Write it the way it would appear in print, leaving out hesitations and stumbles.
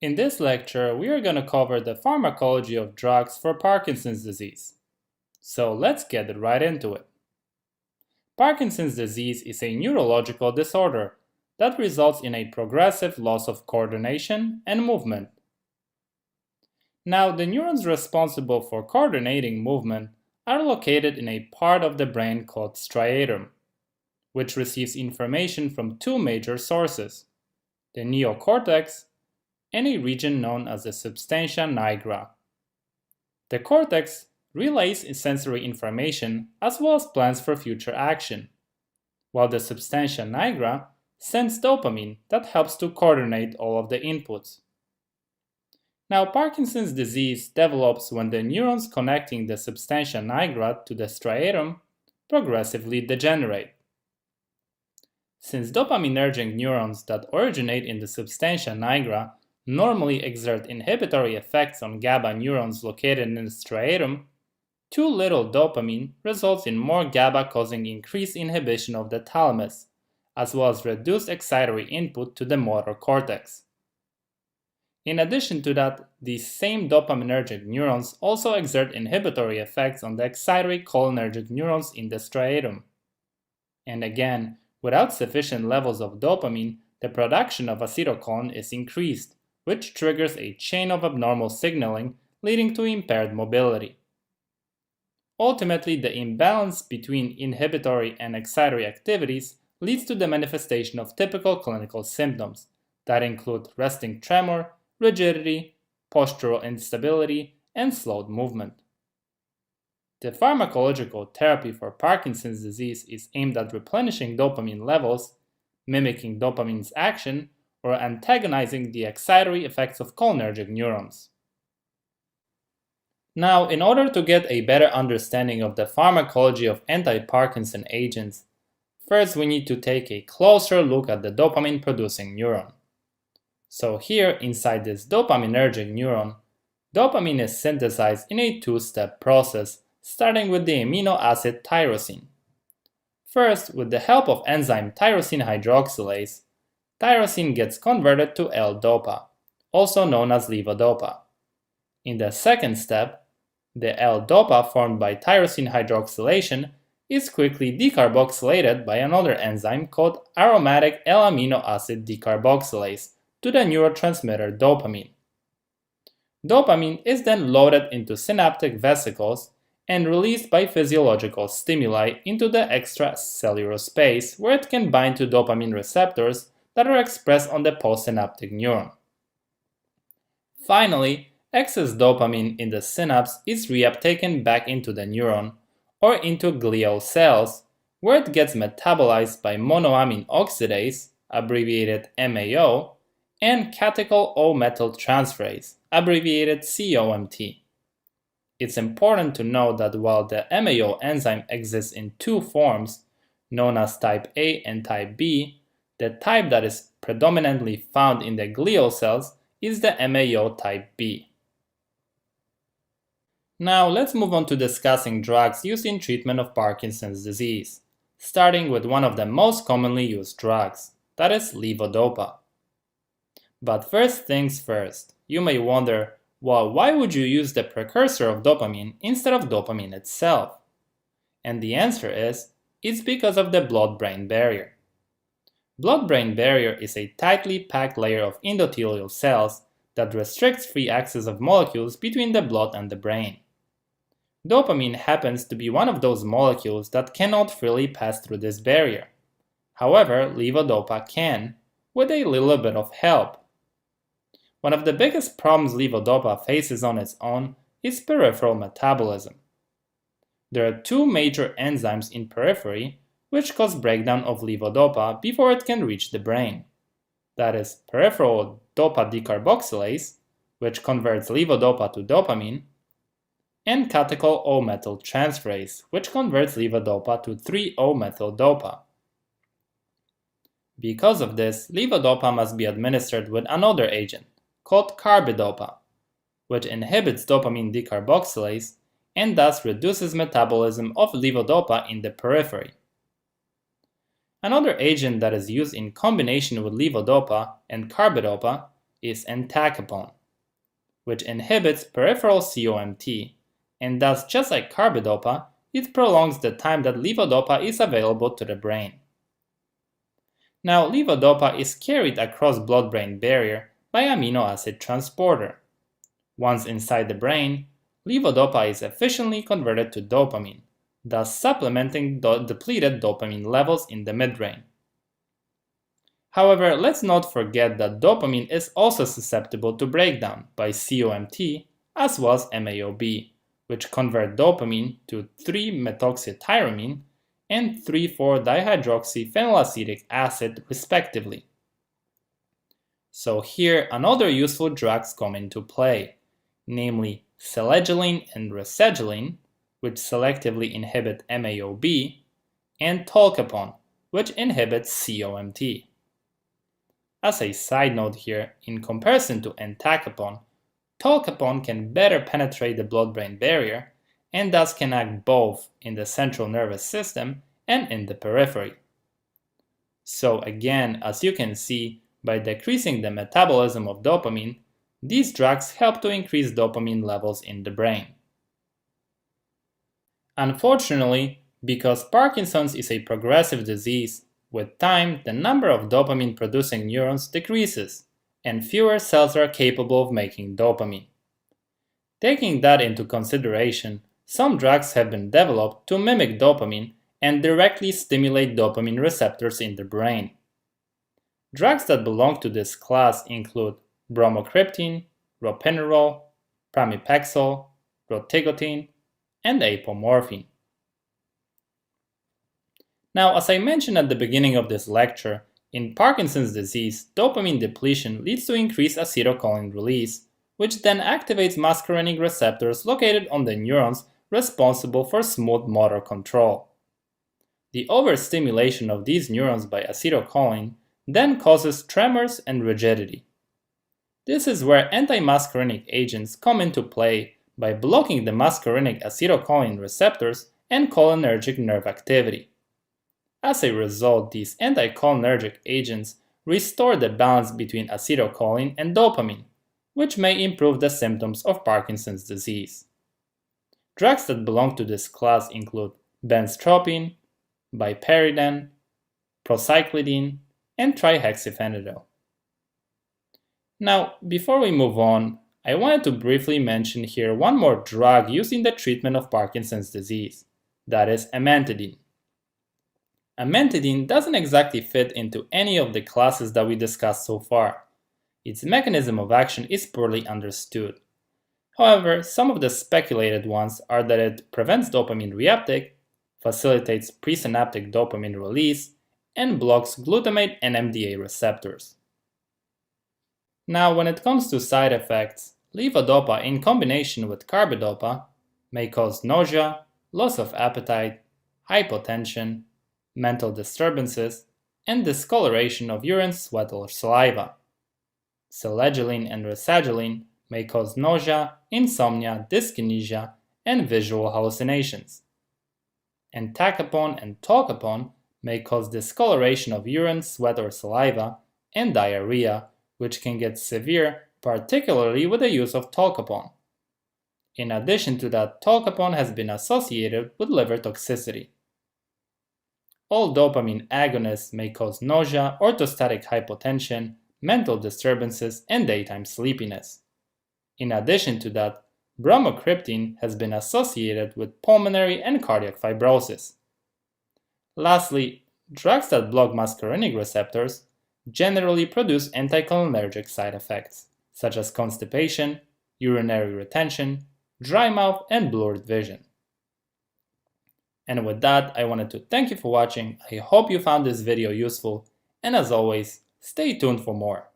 In this lecture, we are going to cover the pharmacology of drugs for Parkinson's disease. So let's get right into it. Parkinson's disease is a neurological disorder that results in a progressive loss of coordination and movement. Now, the neurons responsible for coordinating movement are located in a part of the brain called striatum, which receives information from two major sources, the neocortex and a region known as the substantia nigra. The cortex relays sensory information as well as plans for future action, while the substantia nigra sends dopamine that helps to coordinate all of the inputs. Now, Parkinson's disease develops when the neurons connecting the substantia nigra to the striatum progressively degenerate. Since dopaminergic neurons that originate in the substantia nigra normally exert inhibitory effects on GABA neurons located in the striatum, too little dopamine results in more GABA, causing increased inhibition of the thalamus, as well as reduced excitatory input to the motor cortex. In addition to that, these same dopaminergic neurons also exert inhibitory effects on the excitatory cholinergic neurons in the striatum. And again, without sufficient levels of dopamine, the production of acetylcholine is increased, which triggers a chain of abnormal signaling leading to impaired mobility. Ultimately, the imbalance between inhibitory and excitatory activities leads to the manifestation of typical clinical symptoms that include resting tremor, rigidity, postural instability, and slowed movement. The pharmacological therapy for Parkinson's disease is aimed at replenishing dopamine levels, mimicking dopamine's action, or antagonizing the excitatory effects of cholinergic neurons. Now, in order to get a better understanding of the pharmacology of anti-Parkinson agents, first we need to take a closer look at the dopamine-producing neuron. So here, inside this dopaminergic neuron, dopamine is synthesized in a two-step process, starting with the amino acid tyrosine. First, with the help of enzyme tyrosine hydroxylase, tyrosine gets converted to L-DOPA, also known as levodopa. In the second step, the L-DOPA formed by tyrosine hydroxylation is quickly decarboxylated by another enzyme called aromatic L-amino acid decarboxylase to the neurotransmitter dopamine. Dopamine is then loaded into synaptic vesicles and released by physiological stimuli into the extracellular space, where it can bind to dopamine receptors that are expressed on the postsynaptic neuron. Finally, excess dopamine in the synapse is reuptaken back into the neuron or into glial cells, where it gets metabolized by monoamine oxidase, abbreviated MAO, and catechol O-methyltransferase, abbreviated COMT. It's important to note that while the MAO enzyme exists in two forms, known as type A and type B, the type that is predominantly found in the glial cells is the MAO type B. Now let's move on to discussing drugs used in treatment of Parkinson's disease, starting with one of the most commonly used drugs, that is levodopa. But first things first, you may wonder, well, why would you use the precursor of dopamine instead of dopamine itself? And the answer is, it's because of the blood-brain barrier. Blood-brain barrier is a tightly packed layer of endothelial cells that restricts free access of molecules between the blood and the brain. Dopamine happens to be one of those molecules that cannot freely pass through this barrier. However, levodopa can, with a little bit of help. One of the biggest problems levodopa faces on its own is peripheral metabolism. There are two major enzymes in periphery which cause breakdown of levodopa before it can reach the brain. That is peripheral dopa decarboxylase, which converts levodopa to dopamine, and catechol O-methyltransferase, which converts levodopa to 3-O-methyl-dopa. Because of this, levodopa must be administered with another agent, called carbidopa, which inhibits dopamine decarboxylase and thus reduces metabolism of levodopa in the periphery. Another agent that is used in combination with levodopa and carbidopa is entacapone, which inhibits peripheral COMT, and thus, just like carbidopa, it prolongs the time that levodopa is available to the brain. Now, levodopa is carried across blood-brain barrier by amino acid transporter. Once inside the brain, levodopa is efficiently converted to dopamine, thus supplementing depleted dopamine levels in the midbrain. However, let's not forget that dopamine is also susceptible to breakdown by COMT as well as MAOB, which convert dopamine to 3-methoxytyramine and 3,4-dihydroxyphenylacetic acid respectively. So here another useful drugs come into play, namely selegiline and rasegiline, which selectively inhibit MAOB, and tolcapone, which inhibits COMT. As a side note here, in comparison to entacapone, tolcapone can better penetrate the blood-brain barrier and thus can act both in the central nervous system and in the periphery. So again, as you can see, by decreasing the metabolism of dopamine, these drugs help to increase dopamine levels in the brain. Unfortunately, because Parkinson's is a progressive disease, with time the number of dopamine-producing neurons decreases, and fewer cells are capable of making dopamine. Taking that into consideration, some drugs have been developed to mimic dopamine and directly stimulate dopamine receptors in the brain. Drugs that belong to this class include bromocriptine, ropinirole, pramipexole, rotigotine, and apomorphine. Now, as I mentioned at the beginning of this lecture, in Parkinson's disease, dopamine depletion leads to increased acetylcholine release, which then activates muscarinic receptors located on the neurons responsible for smooth motor control. The overstimulation of these neurons by acetylcholine then causes tremors and rigidity. This is where anti-muscarinic agents come into play by blocking the muscarinic acetylcholine receptors and cholinergic nerve activity. As a result, these anticholinergic agents restore the balance between acetylcholine and dopamine, which may improve the symptoms of Parkinson's disease. Drugs that belong to this class include benztropine, bipyridine, procyclidine, and trihexyphenidyl. Now, before we move on, I wanted to briefly mention here one more drug used in the treatment of Parkinson's disease, that is amantadine. Amantadine doesn't exactly fit into any of the classes that we discussed so far. Its mechanism of action is poorly understood. However, some of the speculated ones are that it prevents dopamine reuptake, facilitates presynaptic dopamine release, and blocks glutamate and NMDA receptors. Now, when it comes to side effects, levodopa in combination with carbidopa may cause nausea, loss of appetite, hypotension, mental disturbances, and discoloration of urine, sweat, or saliva. Selegiline and rasegiline may cause nausea, insomnia, dyskinesia, and visual hallucinations. Entacapone and tolcapone may cause discoloration of urine, sweat, or saliva, and diarrhea, which can get severe, particularly with the use of tolcapone. In addition to that, tolcapone has been associated with liver toxicity. All dopamine agonists may cause nausea, orthostatic hypotension, mental disturbances, and daytime sleepiness. In addition to that, bromocriptine has been associated with pulmonary and cardiac fibrosis. Lastly, drugs that block muscarinic receptors generally produce anticholinergic side effects, such as constipation, urinary retention, dry mouth, and blurred vision. And with that, I wanted to thank you for watching. I hope you found this video useful, and as always, stay tuned for more.